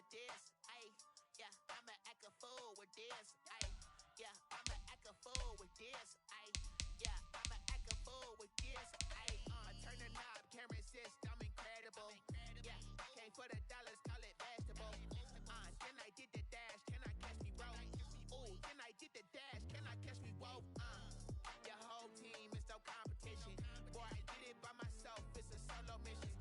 with this. Ayy, yeah, I'ma act a fool with this. Ayy, yeah, I'ma act a fool with this. Ayy, yeah, I'ma act a fool with this. Ayy, turn the knob, camera assist, I'm incredible. Yeah, came for the dollars, call it vegetable. Then I did the dash, can I catch me, bro? Ooh, then I did the dash, can I catch me, whoa? Your whole team is no competition. Boy, I did it by myself, it's a solo mission.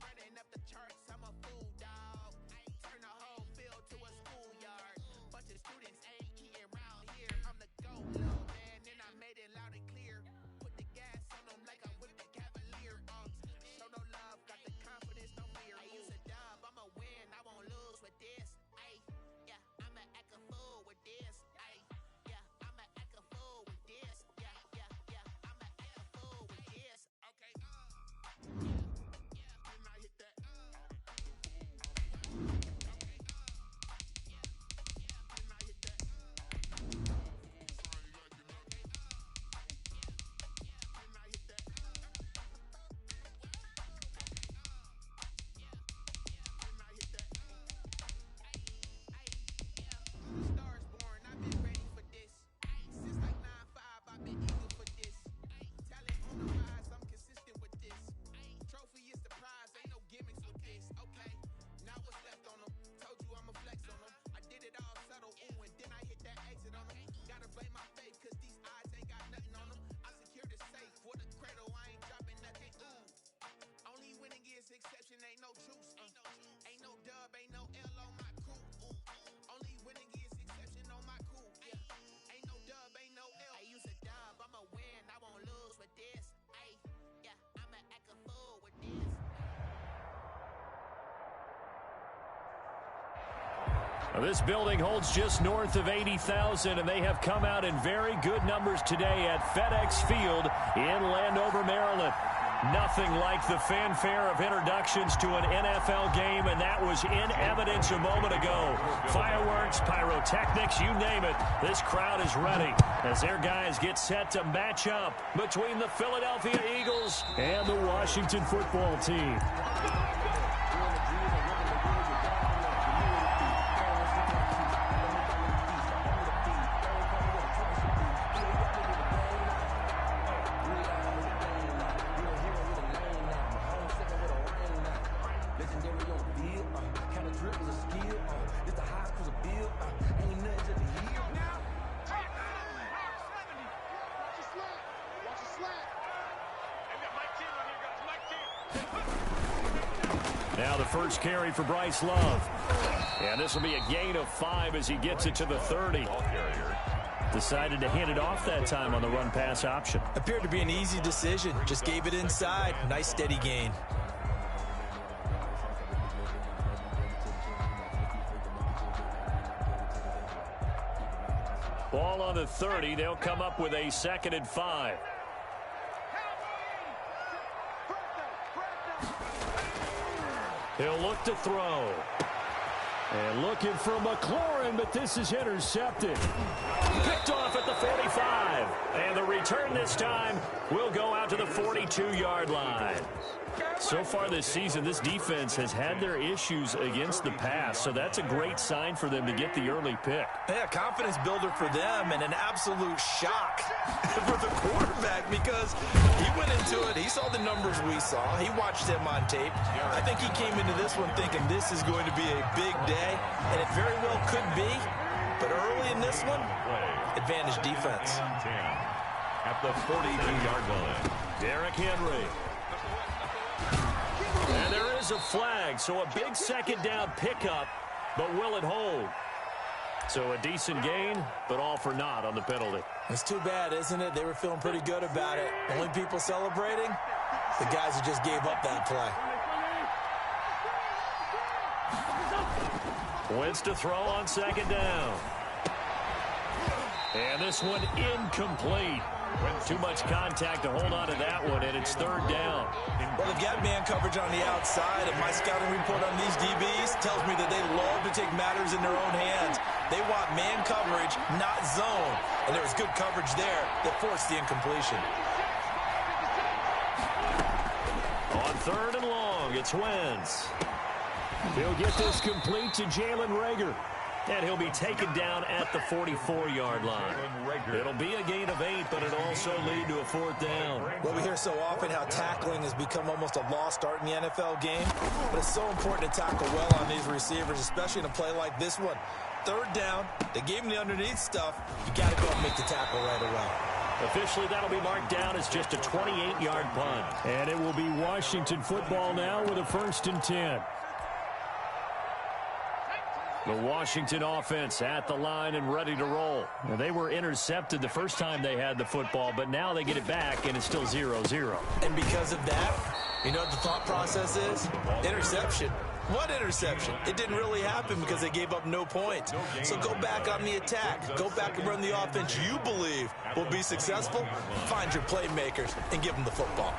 Running up the charts, I'm a fool, dog. Turn the whole field to a schoolyard. Bunch of students ain't eating round here. I'm the GOAT, little man, and I made it loud and clear. Put the gas on them like I'm with the Cavalier. Show no love, got the confidence, no fear. I use a dub, I'ma win, I won't lose with this. Ay, yeah, I'ma act a fool with this. Ay, yeah, I'ma act a fool with this. Yeah, yeah, yeah, I'ma act a fool with this. Okay, then I hit that. Exception ain't no truce. Ain't no dub, ain't no L on my crew. Only winning is exception on my crew. Yeah. Ain't no dub, ain't no L. I use a dub, I'ma win, I won't lose with this. Ay, yeah, I'ma act a fool with this. This building holds just north of 80,000, and they have come out in very good numbers today at FedEx Field in Landover, Maryland. Nothing like the fanfare of introductions to an NFL game, and that was in evidence a moment ago. Fireworks, pyrotechnics, you name it. This crowd is ready as their guys get set to match up between the Philadelphia Eagles and the Washington football team. Now the first carry for Bryce Love. And this will be a gain of 5 as he gets it to the 30. Decided to hand it off that time on the run-pass option. Appeared to be an easy decision. Just gave it inside. Nice steady gain. Ball on the 30. They'll come up with a 2nd and 5. He'll look to throw. And looking for McLaurin, but this is intercepted. Picked off at the 45. And the return this time will go out to the 42-yard line. So far this season, this defense has had their issues against the pass, so that's a great sign for them to get the early pick. Yeah, confidence builder for them and an absolute shock for the quarterback because he went into it. He saw the numbers we saw. He watched them on tape. I think he came into this one thinking this is going to be a big day, and it very well could be. But early in this one, advantage defense. At the 42-yard line, Derrick Henry. And there is a flag, so a big 2nd down pickup, but will it hold? So a decent gain, but all for naught on the penalty. It's too bad, isn't it? They were feeling pretty good about it. Only people celebrating, the guys who just gave up that play. Wentz to throw on 2nd down. And this one incomplete. Too much contact to hold on to that one, and it's 3rd down. Well, they've got man coverage on the outside, and my scouting report on these DBs tells me that they love to take matters in their own hands. They want man coverage, not zone. And there was good coverage there that forced the incompletion. On 3rd and long, it's Wentz. He'll get this complete to Jalen Reagor. And he'll be taken down at the 44-yard line. It'll be a gain of 8, but it'll also lead to a 4th down. Well, we hear so often how tackling has become almost a lost art in the NFL game. But it's so important to tackle well on these receivers, especially in a play like this one. 3rd down, they gave him the underneath stuff. You got to go and make the tackle right away. Officially, that'll be marked down as just a 28-yard punt. And it will be Washington football now with a 1st and 10. The Washington offense at the line and ready to roll. Now, they were intercepted the first time they had the football, but now they get it back, and it's still 0-0. And because of that, you know what the thought process is? Interception. What interception? It didn't really happen because they gave up no points. So go back on the attack. Go back and run the offense you believe will be successful. Find your playmakers and give them the football.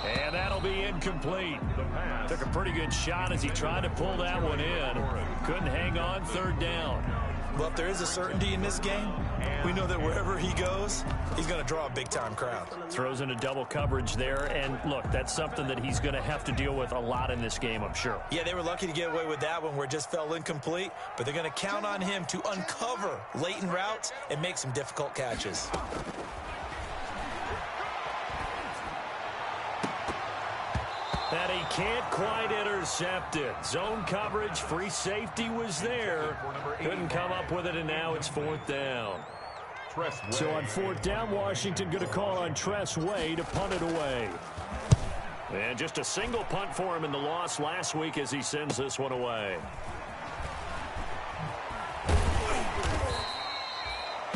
And that'll be incomplete. Took a pretty good shot as he tried to pull that one in. Couldn't hang on. 3rd down. Well, if there is a certainty in this game, we know that wherever he goes, he's going to draw a big-time crowd. Throws in a double coverage there. And, look, that's something that he's going to have to deal with a lot in this game, I'm sure. Yeah, they were lucky to get away with that one where it just fell incomplete. But they're going to count on him to uncover latent routes and make some difficult catches. That he can't quite intercept it. Zone coverage, free safety was there. Couldn't come up with it, and now it's 4th down. So on 4th down, Washington going to call on Tress Way to punt it away. And just a single punt for him in the loss last week as he sends this one away.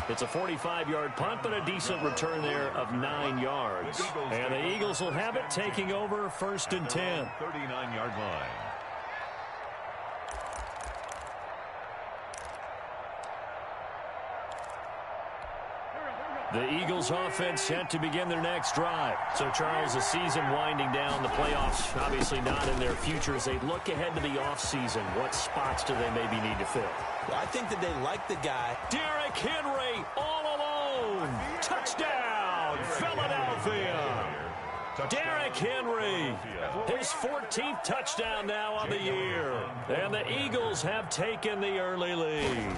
It's a 45-yard punt, but a decent return there of 9 yards. And the Eagles will have it, taking over 1st and 10. 39-yard line. The Eagles offense set to begin their next drive. So, Charles, the season winding down, the playoffs obviously not in their future. As they look ahead to the offseason, what spots do they maybe need to fill? Well, I think that they like the guy. Derrick Henry all alone. Touchdown, Philadelphia. Derrick Henry, his 14th touchdown now on the year. And the Eagles have taken the early lead.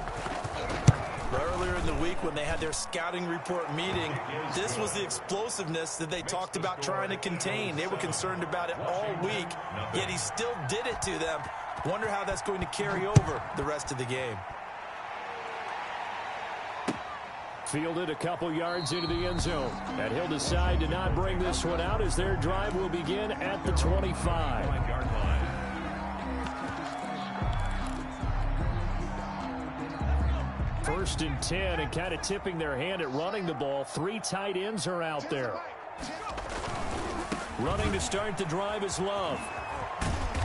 Earlier in the week when they had their scouting report meeting, this was the explosiveness that they talked about trying to contain. They were concerned about it all week, yet he still did it to them. Wonder how that's going to carry over the rest of the game. Fielded a couple yards into the end zone. And he'll decide to not bring this one out as their drive will begin at the 25. 1st and 10, and kind of tipping their hand at running the ball. 3 tight ends are out there. Running to start the drive is Love.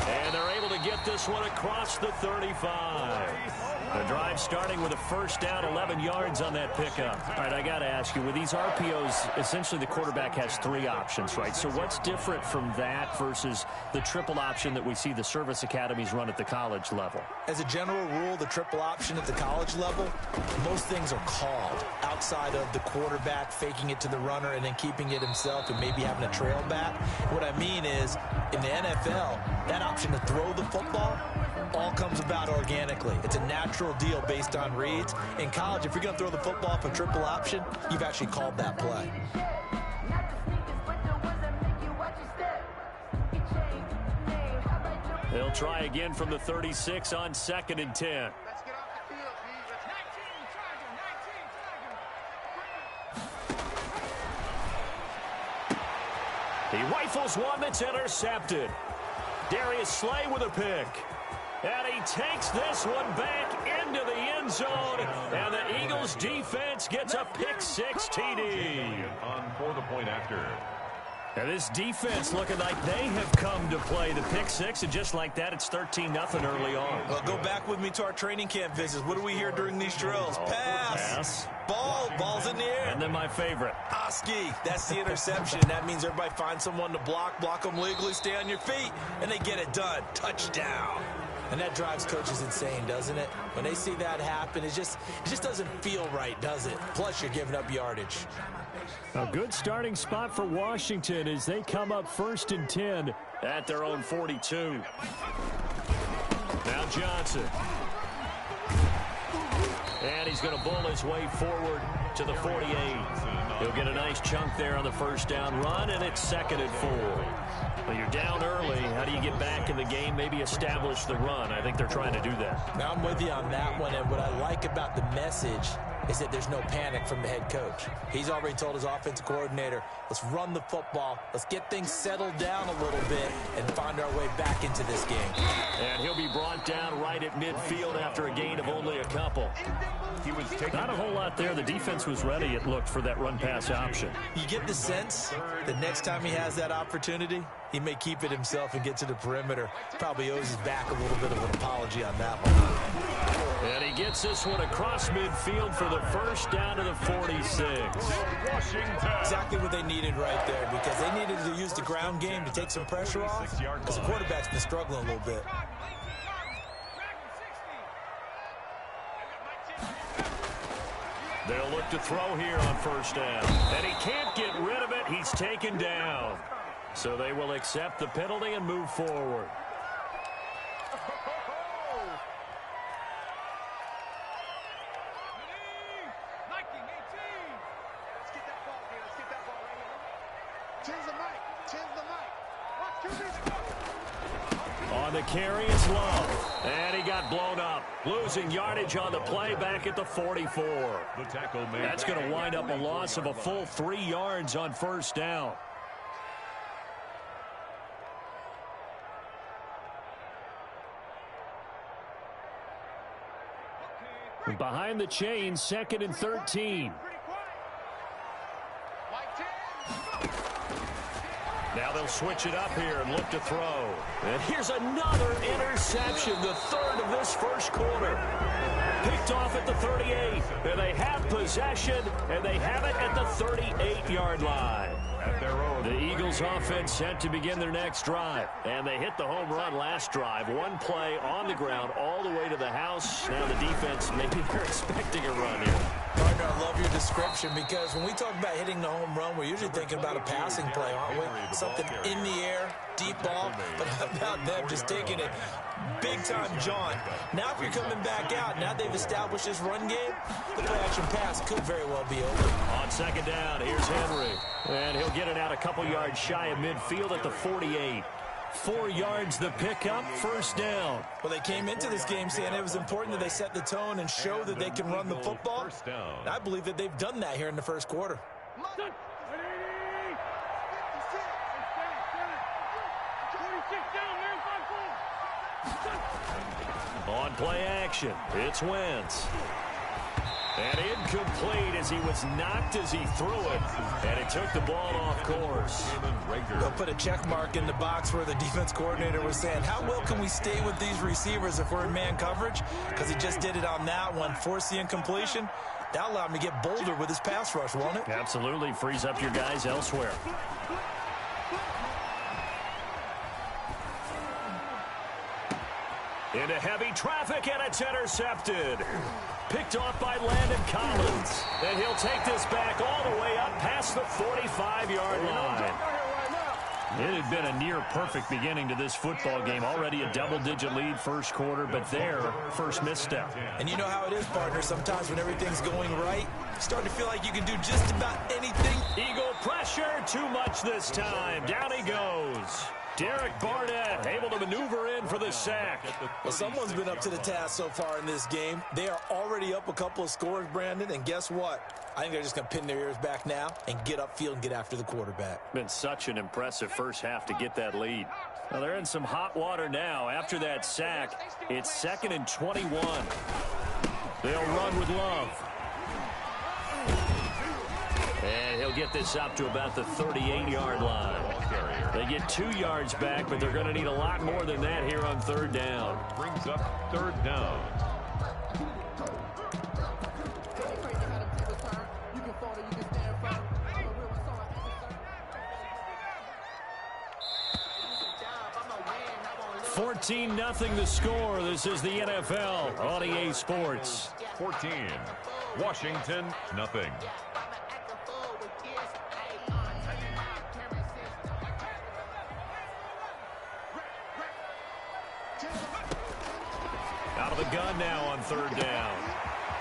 And they're able to get this one across the 35. The drive starting with a 1st down, 11 yards on that pickup. All right, I got to ask you, with these RPOs, essentially the quarterback has 3 options, right? So what's different from that versus the triple option that we see the service academies run at the college level? As a general rule, the triple option at the college level, most things are called outside of the quarterback faking it to the runner and then keeping it himself and maybe having a trail back. What I mean is, in the NFL, that option to throw the football all comes about organically. It's a natural deal based on reads. In college, if you're going to throw the football for triple option, you've actually called that play. They'll try again from the 36 on 2nd and 10. He rifles one that's intercepted. Darius Slay with a pick. And he takes this one back into the end zone. And the Eagles defense gets a pick-6 TD. On for the point after. And this defense looking like they have come to play the pick-6, and just like that, it's 13-0 early on. Well, go back with me to our training camp visits. What do we hear during these drills? Pass. Ball's in the air. And then my favorite. Oski, that's the interception. That means everybody finds someone to block them legally, stay on your feet, and they get it done. Touchdown. And that drives coaches insane, doesn't it? When they see that happen, it just doesn't feel right, does it? Plus, you're giving up yardage. A good starting spot for Washington as they come up 1st and 10 at their own 42. Now Johnson. And he's going to bull his way forward to the 48. He'll get a nice chunk there on the first down run, and it's 2nd and 4. Well, you're down early. How do you get back in the game? Maybe establish the run. I think they're trying to do that. Now, I'm with you on that one, and what I like about the message is that there's no panic from the head coach. He's already told his offensive coordinator, let's run the football, let's get things settled down a little bit and find our way back into this game. And he'll be brought down right at midfield after a gain of only a couple. Not a whole lot there. The defense was ready, it looked, for that run-pass option. You get the sense that next time he has that opportunity, he may keep it himself and get to the perimeter. Probably owes his back a little bit of an apology on that one. And he gets this one across midfield for the first down to the 46. Exactly what they needed right there, because they needed to use the ground game to take some pressure off, because the quarterback's been struggling a little bit. They'll look to throw here on first down. And he can't get rid of it. He's taken down. So they will accept the penalty and move forward. On the carry, it's Love. And he got blown up. Losing yardage on the play back at the 44. That's going to wind up a loss of a full 3 yards on first down. Behind the chains, 2nd and 13. Now they'll switch it up here and look to throw. And here's another interception, the 3rd of this first quarter. Picked off at the 38. And they have possession, and they have it at the 38-yard line. The Eagles offense set to begin their next drive. And they hit the home run last drive. One play on the ground all the way to the house. Now the defense, maybe they're expecting a run here. Partner, I love your description, because when we talk about hitting the home run, we're usually thinking about a passing play, aren't we? Something in the air, deep ball. But how about them just taking it big-time jaunt? Now if you're coming back out, now they've established this run game, the play-action pass could very well be over. On second down, here's Henry. And he'll get it out a couple yards shy of midfield at the 48. 4 yards the pickup, first down. Well, they came into this game saying it was important that they set the tone and show that they can run the football. And I believe that they've done that here in the first quarter. On play action, it's Wentz. And incomplete as he was knocked as he threw it. And it took the ball off course. They'll put a check mark in the box where the defense coordinator was saying, how well can we stay with these receivers if we're in man coverage? Because he just did it on that one, forced the incompletion. That allowed him to get bolder with his pass rush, won't it? Absolutely, frees up your guys elsewhere. Into heavy traffic, and it's intercepted. Picked off by Landon Collins. And he'll take this back all the way up past the 45-yard line. It had been a near-perfect beginning to this football game. Already a double-digit lead first quarter, but their first misstep. And you know how it is, partner. Sometimes when everything's going right, you start to feel like you can do just about anything. Eagle pressure, too much this time. Down he goes. Derek Barnett able to maneuver in for the sack. Well, someone's been up to the task so far in this game. They are already up a couple of scores, Brandon, and guess what? I think they're just going to pin their ears back now and get upfield and get after the quarterback. Been such an impressive first half to get that lead. Well, they're in some hot water now. After that sack, it's 2nd and 21. They'll run with Love. And he'll get this up to about the 38-yard line. They get 2 yards back, but they're going to need a lot more than that here on third down. Brings up third down. 14-0 the score. This is the NFL on EA Sports. 14. Washington, nothing. Out of the gun now on third down.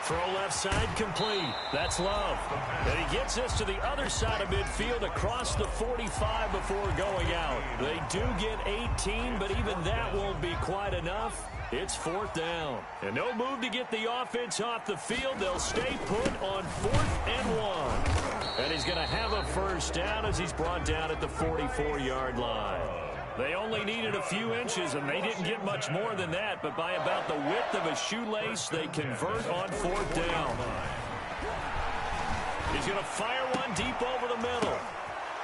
Throw left side complete. That's Love. And he gets this to the other side of midfield across the 45 before going out. They do get 18, but even that won't be quite enough. It's fourth down. And no move to get the offense off the field. They'll stay put on 4th and 1. And he's going to have a first down as he's brought down at the 44-yard line. They only needed a few inches, and they didn't get much more than that, but by about the width of a shoelace, they convert on 4th down. He's going to fire one deep over the middle.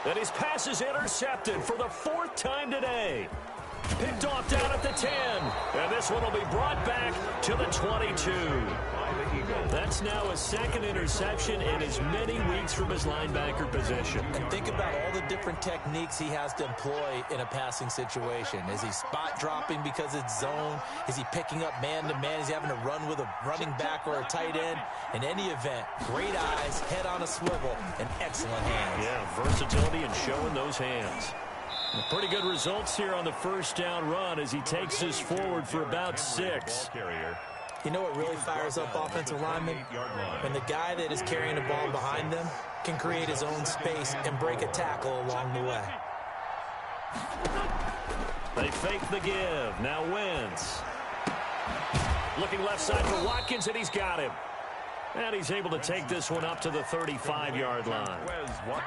And his pass is intercepted for the 4th time today. Picked off down at the 10. And this one will be brought back to the 22. That's now a second interception in as many weeks from his linebacker position. And think about all the different techniques he has to employ in a passing situation. Is he spot dropping because it's zone? Is he picking up man-to-man? Is he having to run with a running back or a tight end? In any event, great eyes, head on a swivel, and excellent hands. Yeah, versatility and showing those hands. Pretty good results here on the first down run as he takes this forward for about 6. You know what really fires up offensive linemen? When the guy that is carrying the ball behind them can create his own space and break a tackle along the way. They fake the give. Now Wentz. Looking left side for Watkins, and he's got him. And he's able to take this one up to the 35-yard line.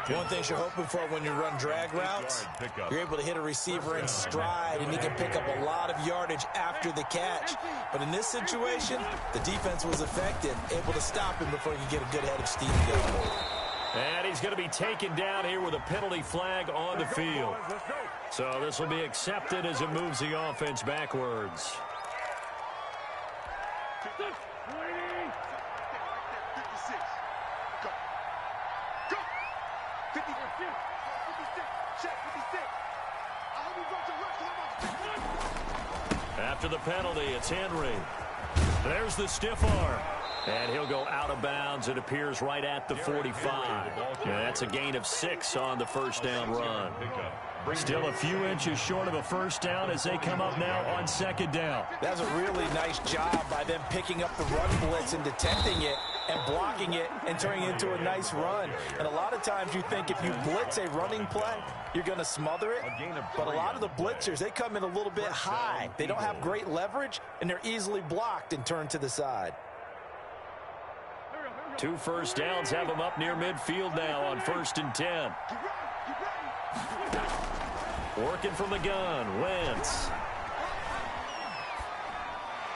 One thing you're hoping for when you run drag routes, you're able to hit a receiver in stride, and he can pick up a lot of yardage after the catch. But in this situation, the defense was effective, able to stop him before he could get a good head of steam going. And he's going to be taken down here with a penalty flag on the field. So this will be accepted as it moves the offense backwards. After the penalty, it's Henry. There's the stiff arm. And he'll go out of bounds. It appears right at the 45. And that's a gain of 6 on the first down run. Still a few inches short of a first down as they come up now on second down. That's a really nice job by them picking up the run blitz and detecting it and blocking it and turning it into a nice run. And a lot of times you think if you blitz a running play, you're going to smother it. But a lot of the blitzers, they come in a little bit high. They don't have great leverage, and they're easily blocked and turned to the side. 2 first downs have them up near midfield now on 1st and 10. Working from the gun, Wentz.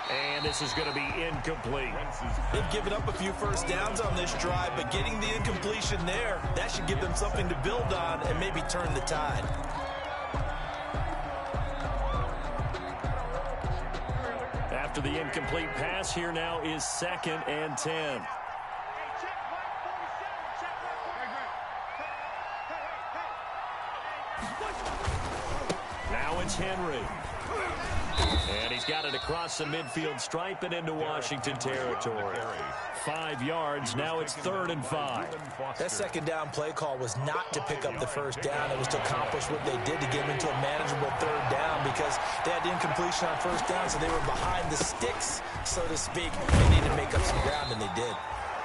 And this is going to be incomplete. They've given up a few first downs on this drive, but getting the incompletion there, that should give them something to build on and maybe turn the tide. After the incomplete pass, here now is 2nd and 10. Now it's Henry. And he's got it across the midfield stripe and into Washington territory. 5 yards. Now it's 3rd and 5. That second down play call was not to pick up the first down. It was to accomplish what they did to get them into a manageable 3rd down because they had the incompletion on first down, so they were behind the sticks, so to speak. They needed to make up some ground, and they did.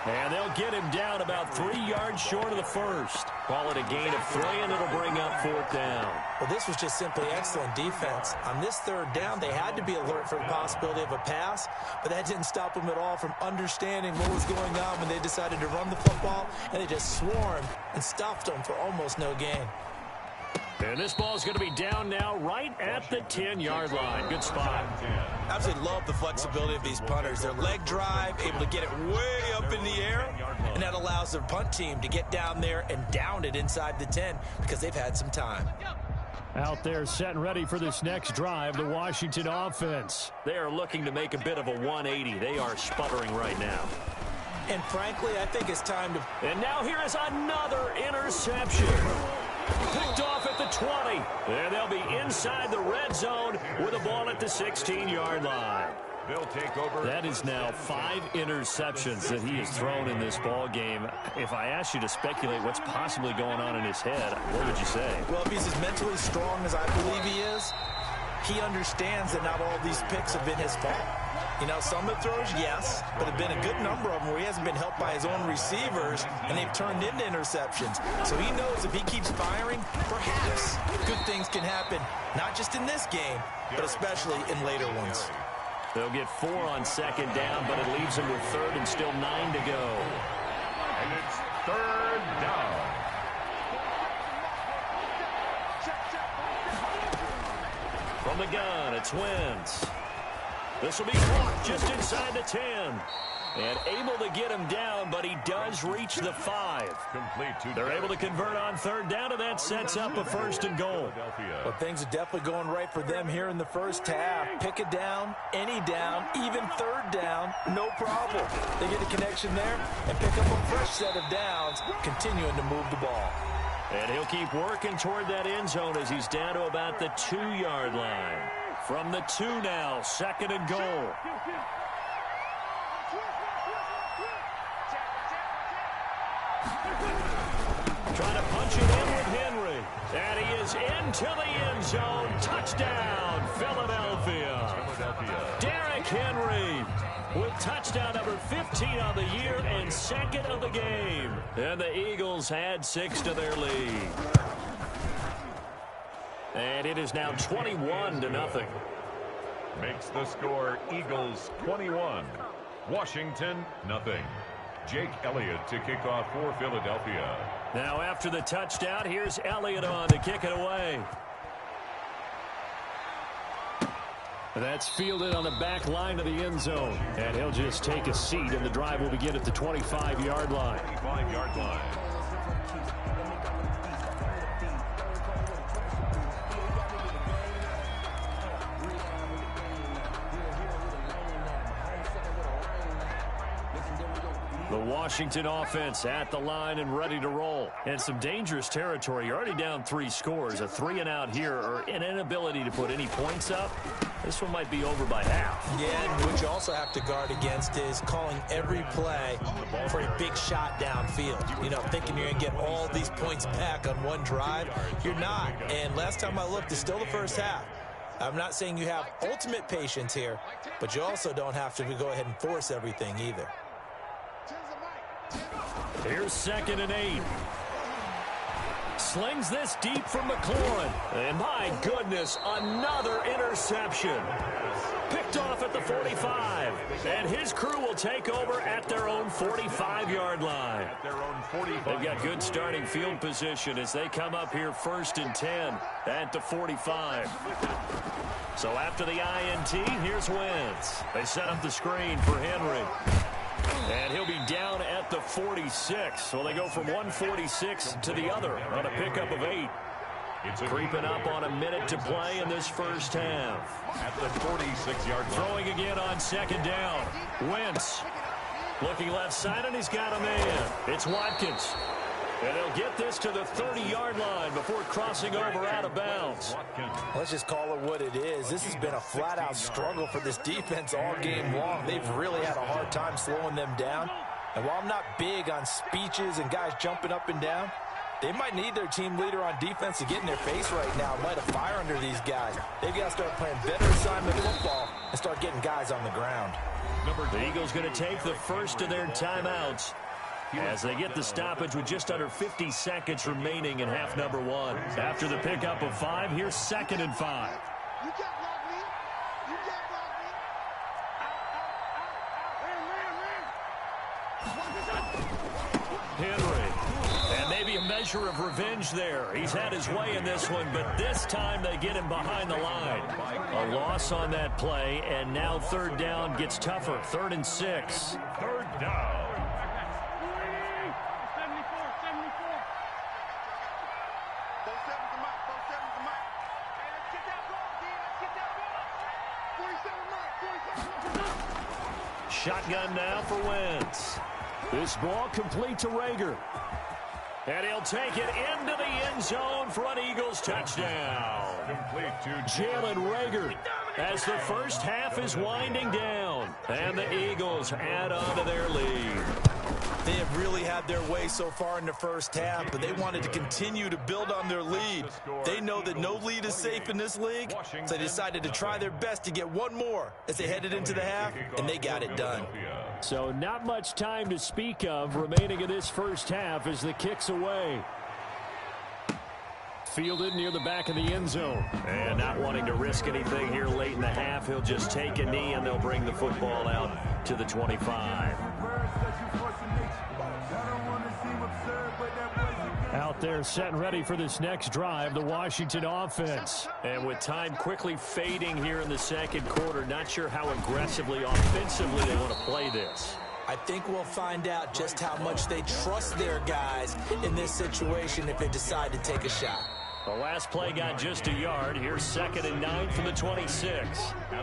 And they'll get him down about 3 yards short of the first. Call it a gain of 3, and it'll bring up 4th down. Well, this was just simply excellent defense. On this 3rd down, they had to be alert for the possibility of a pass, but that didn't stop them at all from understanding what was going on when they decided to run the football, and they just swarmed and stuffed them for almost no gain. And this ball is going to be down now right at the 10-yard line. Good spot. Absolutely love the flexibility of these punters. Their leg drive, able to get it way up in the air, and that allows their punt team to get down there and down it inside the 10 because they've had some time. Out there set and ready for this next drive, the Washington offense. They are looking to make a bit of a 180. They are sputtering right now. And frankly, I think it's time to... And now here is another interception. Picked off at the 20. And they'll be inside the red zone with the ball at the 16-yard line. They'll take over. That is now 5 interceptions that he has thrown in this ball game. If I asked you to speculate what's possibly going on in his head, what would you say? Well, if he's as mentally strong as I believe he is, he understands that not all of these picks have been his fault. You know, some of the throws, yes, but have been a good number of them where he hasn't been helped by his own receivers, and they've turned into interceptions. So he knows if he keeps firing, perhaps good things can happen, not just in this game, but especially in later ones. They'll get 4 on second down, but it leaves them with third and still 9 to go. And it's third down. From the gun, it's Wentz. This will be caught just inside the 10. And able to get him down, but he does reach the 5. They're able to convert on third down, and that sets up a first and goal. Well, things are definitely going right for them here in the first half. Pick a down, any down, even third down, no problem. They get a connection there and pick up a fresh set of downs, continuing to move the ball. And he'll keep working toward that end zone as he's down to about the 2-yard line. From the 2 now, second and goal. Trying to punch it in with Henry. And he is into the end zone. Touchdown, Philadelphia. Derrick Henry with touchdown number 15 on the year and second of the game. And the Eagles add 6 to their lead. And it is now 21-0. Makes the score Eagles 21, Washington nothing. Jake Elliott to kick off for Philadelphia. Now after the touchdown, here's Elliott on to kick it away. That's fielded on the back line of the end zone. And he'll just take a seat, and the drive will begin at the 25-yard line. 25-yard line. The Washington offense at the line and ready to roll. And some dangerous territory. You're already down 3 scores. A 3-and-out here or an inability to put any points up. This one might be over by half. Yeah, and what you also have to guard against is calling every play for a big shot downfield. You know, thinking you're going to get all these points back on one drive. You're not. And last time I looked, it's still the first half. I'm not saying you have ultimate patience here, but you also don't have to go ahead and force everything either. Here's second and 8. Slings this deep from McLaurin. And my goodness, another interception. Picked off at the 45. And his crew will take over at their own 45-yard line. They've got good starting field position as they come up here first and 10 at the 45. So after the INT, here's Wentz. They set up the screen for Henry. And he'll be down at the 46. So they go from 146 to the other on a pickup of 8. It's creeping up on a minute to play in this first half. At the 46-yard line. Throwing again on second down. Wentz looking left side, and he's got a man. It's Watkins. And they'll get this to the 30-yard line before crossing over out of bounds. Let's just call it what it is. This has been a flat-out struggle for this defense all game long. They've really had a hard time slowing them down. And while I'm not big on speeches and guys jumping up and down, they might need their team leader on defense to get in their face right now and light a fire under these guys. They've got to start playing better assignment football and start getting guys on the ground. The Eagles going to take the first of their timeouts as they get the stoppage with just under 50 seconds remaining in half number 1. After the pickup of 5, here's second and 5. Henry. And maybe a measure of revenge there. He's had his way in this one, but this time they get him behind the line. A loss on that play, and now third down gets tougher. 3rd and 6. Third down. Shotgun now for Wentz. This ball complete to Rager. And he'll take it into the end zone for an Eagles touchdown. Complete to Jalen Reagor as the first half is winding down. And the Eagles add on to their lead. They have really had their way so far in the first half, but they wanted to continue to build on their lead. They know that no lead is safe in this league, so they decided to try their best to get one more as they headed into the half, and they got it done. So not much time to speak of remaining in this first half as the kick's away. Fielded near the back of the end zone. And not wanting to risk anything here late in the half, he'll just take a knee and they'll bring the football out to the 25. Out there set and ready for this next drive, the Washington offense. And with time quickly fading here in the second quarter, not sure how aggressively, offensively they want to play this. I think we'll find out just how much they trust their guys in this situation if they decide to take a shot. The last play got just a yard. Here's 2nd and 9 from the 26.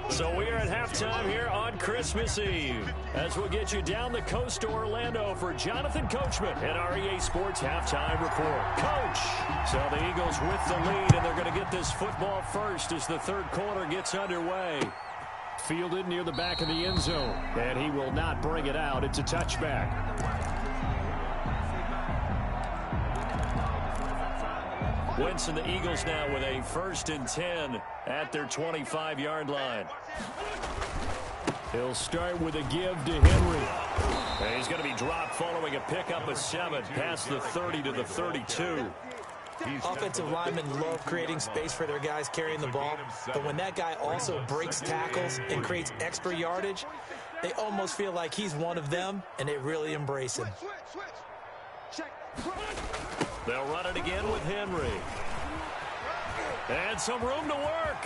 So we are at halftime here on Christmas Eve as we'll get you down the coast to Orlando for Jonathan Coachman at our EA Sports Halftime Report. Coach! So the Eagles with the lead, and they're going to get this football first as the third quarter gets underway. Fielded near the back of the end zone, and he will not bring it out. It's a touchback. Wentz and the Eagles now with a 1st and 10 at their 25-yard line. He'll start with a give to Henry. And he's going to be dropped following a pickup of 7 past the 30 to the 32. Offensive linemen love creating space for their guys carrying the ball, but when that guy also breaks tackles and creates extra yardage, they almost feel like he's one of them, and they really embrace him. They'll run it again with Henry. And some room to work.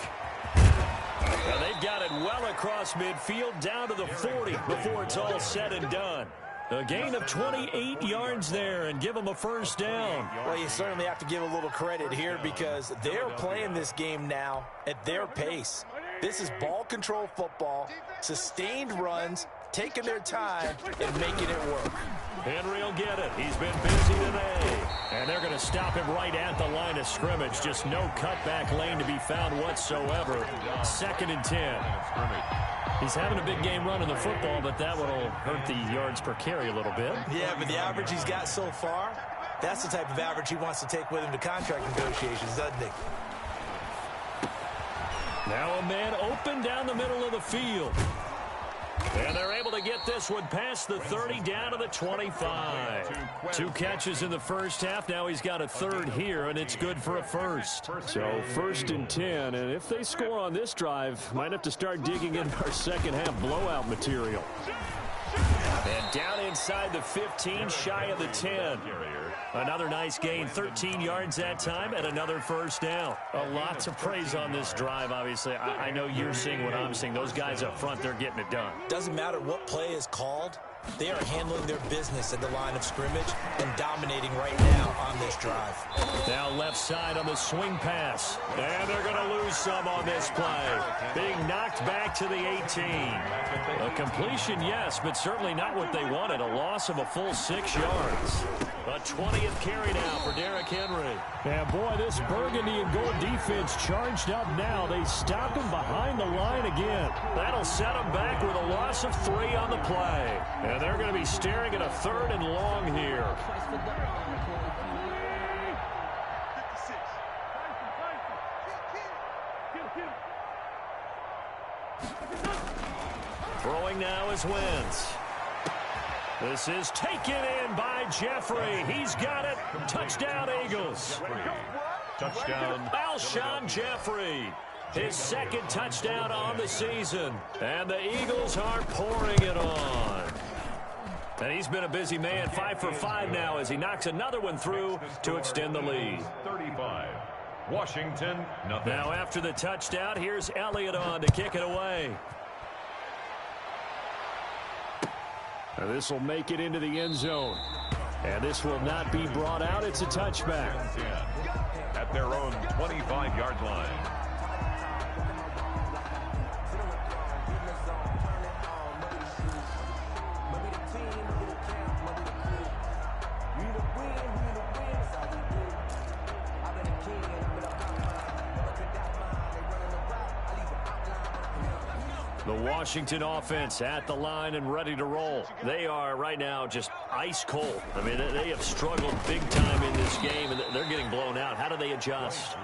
And they've got it well across midfield down to the 40 before it's all said and done. A gain of 28 yards there and give them a first down. Well, you certainly have to give a little credit here because they're playing this game now at their pace. This is ball control football, sustained runs, taking their time and making it work. Henry will get it. He's been busy today. And they're going to stop him right at the line of scrimmage. Just no cutback lane to be found whatsoever. 2nd and 10. He's having a big game running the football, but that one will hurt the yards per carry a little bit. Yeah, but the average he's got so far, that's the type of average he wants to take with him to contract negotiations, doesn't he? Now a man open down the middle of the field. And they're able to get this one past the 30 down to the 25. 2 catches in the first half. Now he's got a 3rd here, and it's good for a first. So 1st and 10, and if they score on this drive, might have to start digging in our second half blowout material. And down inside the 15, shy of the 10. Another nice gain, 13 yards that time, and another first down. A lot to praise on this drive, obviously. I know you're seeing what I'm seeing. Those guys up front, they're getting it done. Doesn't matter what play is called. They are handling their business at the line of scrimmage and dominating right now on this drive. Now left side on the swing pass. And they're going to lose some on this play. Being knocked back to the 18. A completion, yes, but certainly not what they wanted. A loss of a full 6 yards. A 20th carry now for Derrick Henry. And boy, this burgundy and gold defense charged up now. They stop him behind the line again. That'll set him back with a loss of 3 on the play. And they're going to be staring at a 3rd and long here. Throwing now is Wentz. This is taken in by Jeffrey. He's got it. Touchdown, Eagles. Touchdown. Alshon Jeffrey. His 2nd touchdown on the season. And the Eagles are pouring it on. And he's been a busy man, 5 for 5 now as he knocks another one through to extend the lead. 35. Washington, nothing. Now after the touchdown, here's Elliott on to kick it away. And this will make it into the end zone. And this will not be brought out. It's a touchback. At their own 25-yard line. The Washington offense at the line and ready to roll. They are right now just ice cold. I mean, they have struggled big time in this game, and they're getting blown out. How do they adjust?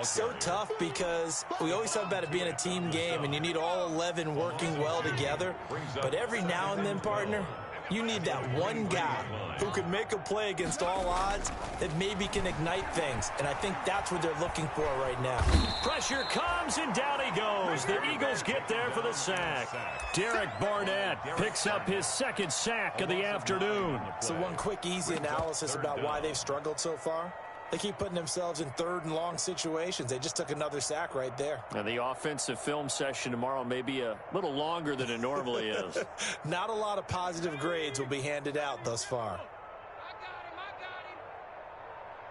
So tough because we always talk about it being a team game, and you need all 11 working well together. But every now and then, partner, you need that one guy who can make a play against all odds that maybe can ignite things. And I think that's what they're looking for right now. Pressure comes, and down he goes. The Eagles get there for the sack. Derek Barnett picks up his second sack of the afternoon. So one quick, easy analysis about why they've struggled so far. They keep putting themselves in third and long situations. They just took another sack right there. And the offensive film session tomorrow may be a little longer than it normally is. Not a lot of positive grades will be handed out thus far. I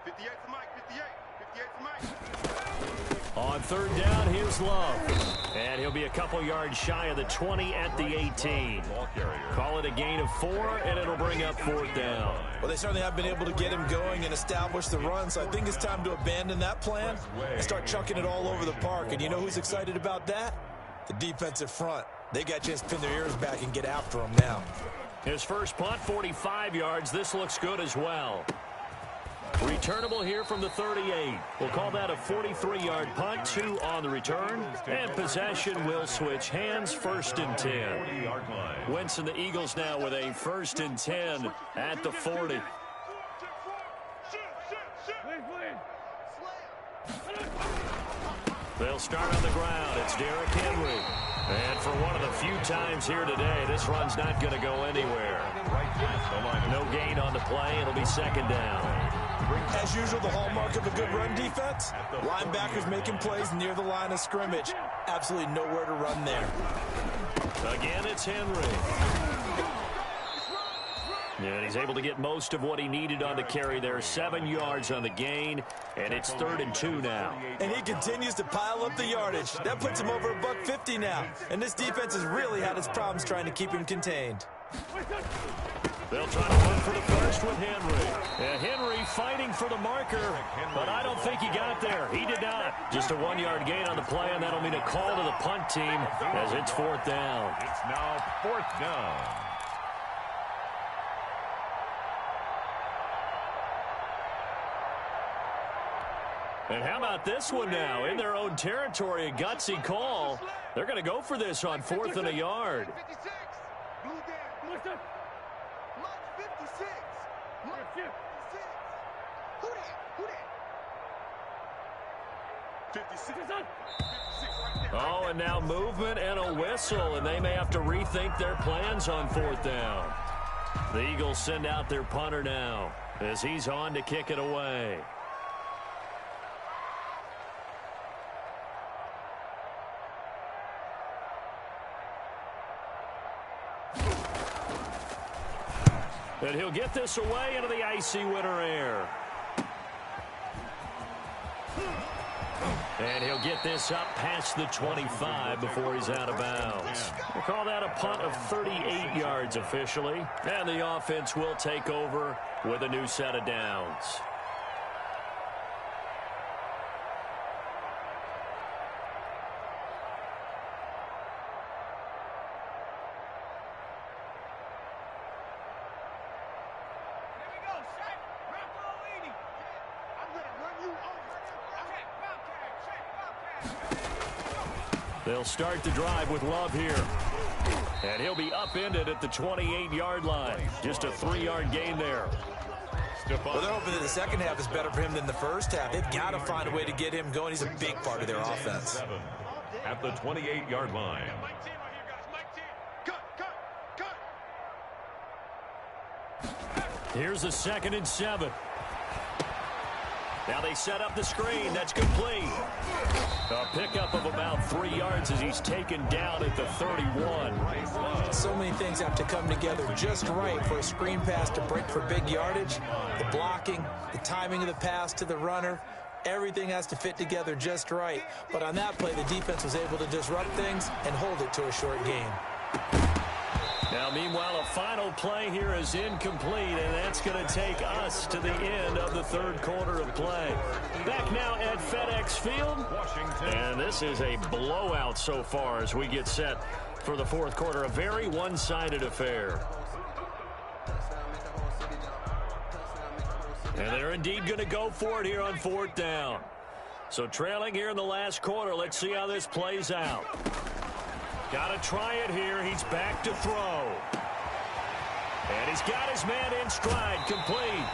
got him. 58 to Mike. 58 to Mike. On third down, here's Love. And he'll be a couple yards shy of the 20 at the 18. Call it a gain of 4, and it'll bring up fourth down. Well, they certainly have been able to get him going and establish the run, so I think it's time to abandon that plan and start chucking it all over the park. And you know who's excited about that? The defensive front. They got a chance to pin their ears back and get after him now. His first punt, 45 yards. This looks good as well. Returnable here from the 38. We'll call that a 43-yard punt, 2 on the return. And possession will switch hands, 1st and 10. Wentz and the Eagles now with a 1st and 10 at the 40. They'll start on the ground. It's Derrick Henry. And for one of the few times here today, this run's not going to go anywhere. No gain on the play. It'll be second down. As usual, the hallmark of a good run defense, linebackers making plays near the line of scrimmage. Absolutely nowhere to run there. Again, it's Henry. And he's able to get most of what he needed on the carry there. 7 yards on the gain, and it's 3rd and 2 now. And he continues to pile up the yardage. That puts him over $150 now. And this defense has really had its problems trying to keep him contained. They'll try to run for the first with Henry. And Henry fighting for the marker, but I don't think he got there. He did not. Just a 1-yard gain on the play, and that'll mean a call to the punt team as it's 4th down. It's now 4th down. And how about this one now? In their own territory, a gutsy call. They're going to go for this on 4th and a yard. 56. Blue down. Mike 56. Mike 56. Who that? 56. 56 right there. Oh, and now movement and a whistle, and they may have to rethink their plans on 4th down. The Eagles send out their punter now as he's on to kick it away. And he'll get this away into the icy winter air. And he'll get this up past the 25 before he's out of bounds. We'll call that a punt of 38 yards officially. And the offense will take over with a new set of downs. They'll start the drive with Love here. And he'll be upended at the 28-yard line. Just a 3-yard gain there. Well, they're hoping that the second half is better for him than the first half. They've got to find a way to get him going. He's a big part of their offense. At the 28-yard line. Here's a 2nd and 7. Now they set up the screen. That's complete. A pickup of about 3 yards as he's taken down at the 31. So many things have to come together just right for a screen pass to break for big yardage. The blocking, the timing of the pass to the runner, everything has to fit together just right. But on that play, the defense was able to disrupt things and hold it to a short gain. Now, meanwhile, a final play here is incomplete, and that's going to take us to the end of the third quarter of play. Back now at FedEx Field, and this is a blowout so far as we get set for the fourth quarter. A very one-sided affair. And they're indeed going to go for it here on fourth down. So trailing here in the last quarter. Let's see how this plays out. Got to try it here. He's back to throw. And he's got his man in stride, complete.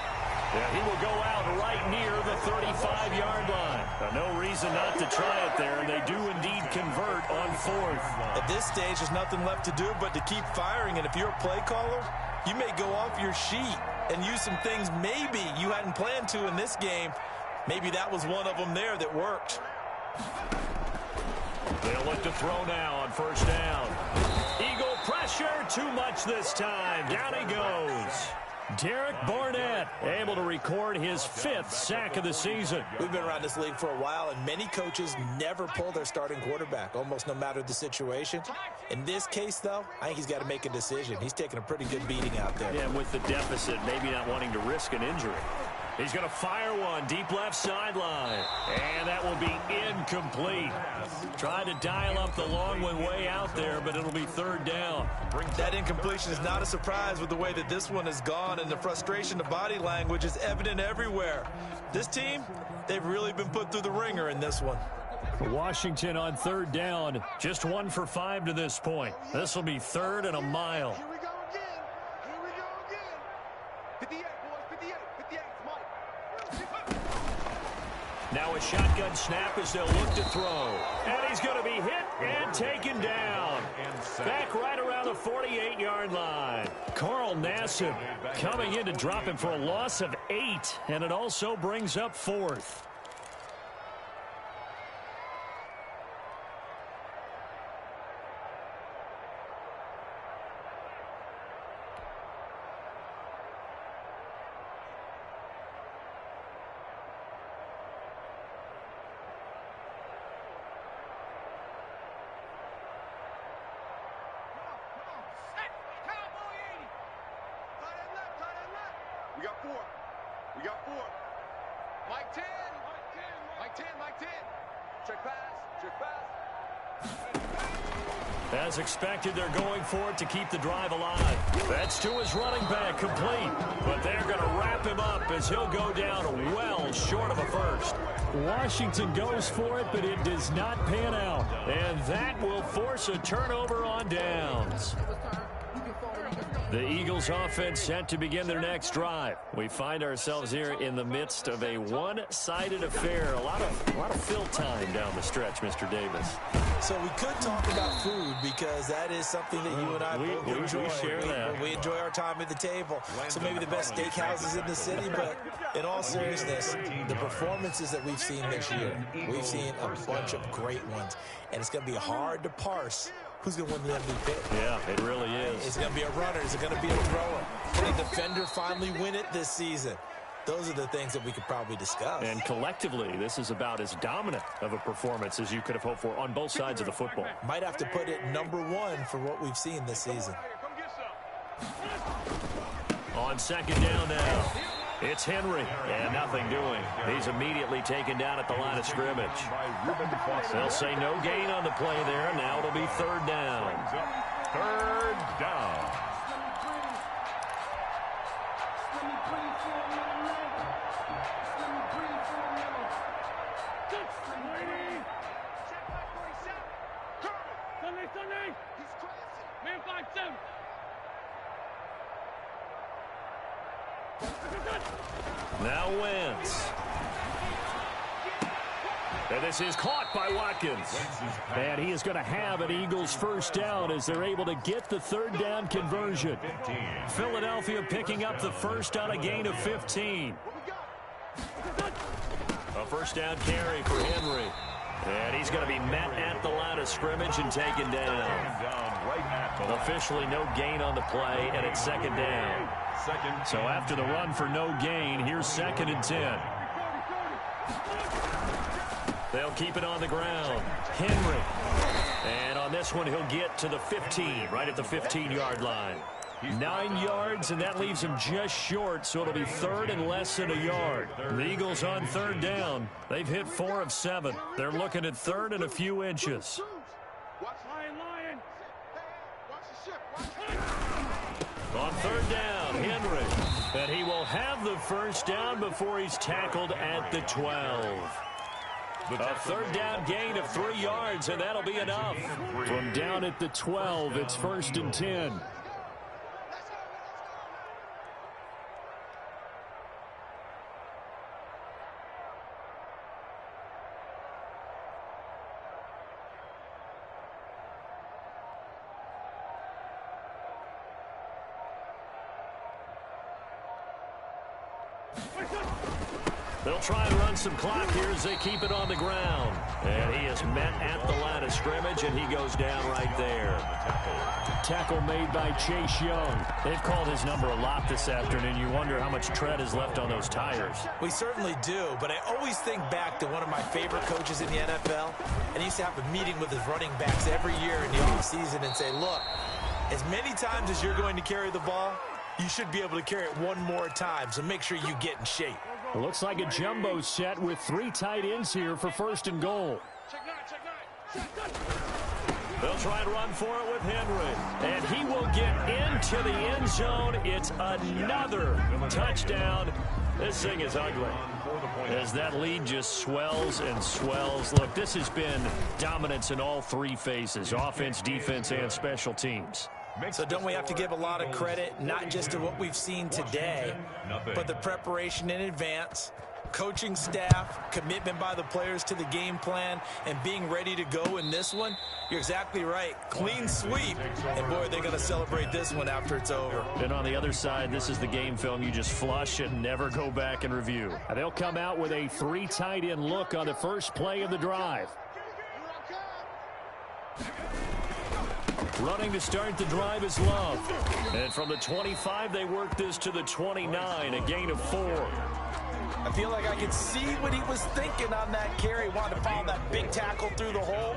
Yeah, he will go out right near the 35-yard line. No reason not to try it there, and they do indeed convert on fourth. At this stage, there's nothing left to do but to keep firing, and if you're a play caller, you may go off your sheet and use some things maybe you hadn't planned to in this game. Maybe that was one of them there that worked. They'll look to throw now on first down. Eagle pressure, too much this time. Down he goes. Derek Barnett able to record his 5th sack of the season. We've been around this league for a while, and many coaches never pull their starting quarterback, almost no matter the situation. In this case, though, I think he's got to make a decision. He's taking a pretty good beating out there. Yeah, with the deficit, maybe not wanting to risk an injury. He's going to fire one deep left sideline, and that will be incomplete. Tried to dial up the long one way out there, but it'll be third down. That incompletion is not a surprise with the way that this one has gone, and the frustration, the body language is evident everywhere. This team, they've really been put through the ringer in this one. Washington on third down, just 1 for 5 to this point. This will be 3rd and a mile. Here we go again. Here we go again. 58, boys. 58. 58. Mike. Now a shotgun snap as they'll look to throw. And he's going to be hit and taken down. Back right around the 48-yard line. Carl Nassib coming in to drop him for a loss of 8. And it also brings up 4th. We got 4. We got 4. Mike 10. Mike 10. Mike 10. Check pass. Check pass. As expected, they're going for it to keep the drive alive. That's to his running back, complete. But they're going to wrap him up as he'll go down well short of a first. Washington goes for it, but it does not pan out. And that will force a turnover on downs. The Eagles offense set to begin their next drive. We find ourselves here in the midst of a one-sided affair. A lot of fill time down the stretch, Mr. Davis. So we could talk about food because that is something that you and I both enjoy. We share that. We enjoy our time at the table. So maybe the best steakhouses in the city, but in all seriousness, the performances that we've seen this year, we've seen a bunch of great ones. And it's going to be hard to parse who's going to win the MVP. Yeah, it really is. Is it going to be a runner? Is it going to be a thrower? Can a defender finally win it this season? Those are the things that we could probably discuss. And collectively, this is about as dominant of a performance as you could have hoped for on both sides of the football. Might have to put it #1 for what we've seen this season. On second down now, it's Henry, and nothing doing. He's immediately taken down at the line of scrimmage. They'll say no gain on the play there. Now it'll be third down. Third down. Now Wentz. And this is caught by Watkins. And he is going to have an Eagles first down as they're able to get the third down conversion. Philadelphia picking up the first on a gain of 15. A first down carry for Henry. And he's going to be met at the line of scrimmage and taken down. Officially no gain on the play, and it's second down. So after the run for no gain, here's 2nd and 10. They'll keep it on the ground. Henry And on this one, he'll get to the 15, right at the 15-yard line. 9 yards, and that leaves him just short, so it'll be third and less than a yard. The Eagles on third down. They've hit 4 of 7. They're looking at third and a few inches. On third down, Henry. And he will have the first down before he's tackled at the 12. A third down gain of 3 yards, and that'll be enough. From down at the 12, it's 1st and 10. They'll try and run some clock here as they keep it on the ground. And he is met at the line of scrimmage, and he goes down right there. Tackle made by Chase Young. They've called his number a lot this afternoon. You wonder how much tread is left on those tires. We certainly do, but I always think back to one of my favorite coaches in the NFL. And he used to have a meeting with his running backs every year in the offseason and say, look, as many times as you're going to carry the ball, you should be able to carry it one more time, so make sure you get in shape. It looks like a jumbo set with 3 tight ends here for 1st and goal. They'll try and run for it with Henry. And he will get into the end zone. It's another touchdown. This thing is ugly as that lead just swells and swells. Look, this has been dominance in all 3 phases, offense, defense, and special teams. So don't we have to give a lot of credit, not just to what we've seen today, but the preparation in advance, coaching staff, commitment by the players to the game plan, and being ready to go in this one? You're exactly right. Clean sweep. And, boy, they're going to celebrate this one after it's over. And on the other side, this is the game film you just flush and never go back and review. And they'll come out with a 3 tight end look on the first play of the drive. Running to start the drive is Love. And from the 25, they work this to the 29, a gain of 4. I feel like I could see what he was thinking on that carry. Wanted to follow that big tackle through the hole.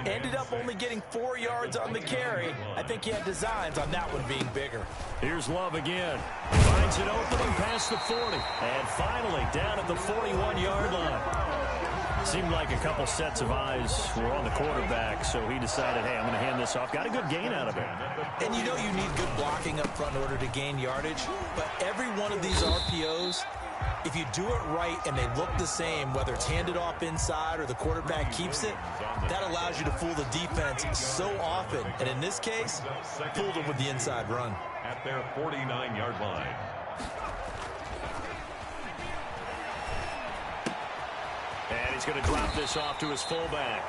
Ended up only getting 4 yards on the carry. I think he had designs on that one being bigger. Here's Love again. Finds an opening past the 40. And finally down at the 41-yard line. Seemed like a couple sets of eyes were on the quarterback, so he decided, hey, I'm going to hand this off. Got a good gain out of it. And you know you need good blocking up front in order to gain yardage, but every one of these RPOs, if you do it right and they look the same, whether it's handed off inside or the quarterback keeps it, that allows you to fool the defense so often. And in this case, fooled them with the inside run. At their 49-yard line. And he's going to drop this off to his fullback.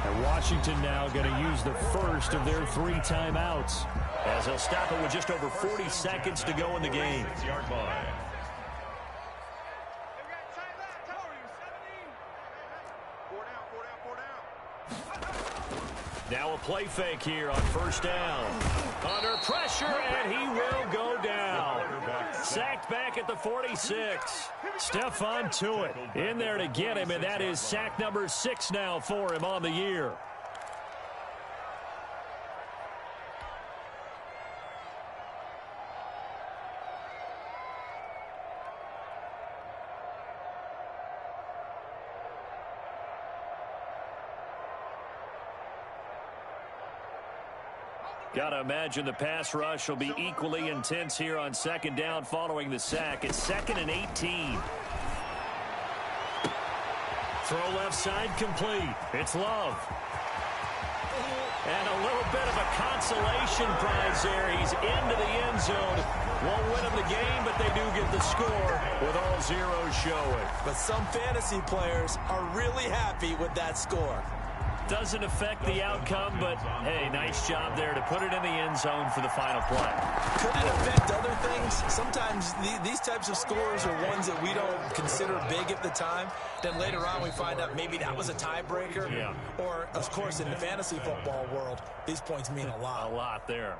And Washington now going to use the first of their 3 timeouts, as they'll stop it with just over 40 seconds to go in the game. Now a play fake here on first down. Under pressure, and he will go down. Sacked back at the 46. Stephon Tuitt in there to get him, and that is sack number 6 now for him on the year. Got to imagine the pass rush will be equally intense here on second down following the sack. It's 2nd and 18. Throw left side complete. It's Love. And a little bit of a consolation prize there. He's into the end zone. Won't win him the game, but they do get the score with all zeros showing. But some fantasy players are really happy with that score. Doesn't affect the outcome, but, hey, nice job there to put it in the end zone for the final play. Could it affect other things? Sometimes these types of scores are ones that we don't consider big at the time. Then later on we find out maybe that was a tiebreaker. Yeah. Or, of course, in the fantasy football world, these points mean a lot. A lot there.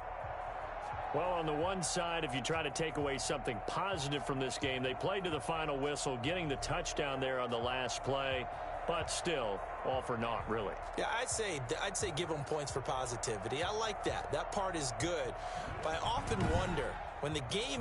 Well, on the one side, if you try to take away something positive from this game, they played to the final whistle, getting the touchdown there on the last play. but still all for naught, really. Yeah, I'd say give them points for positivity. I like that. That part is good. But I often wonder, when the game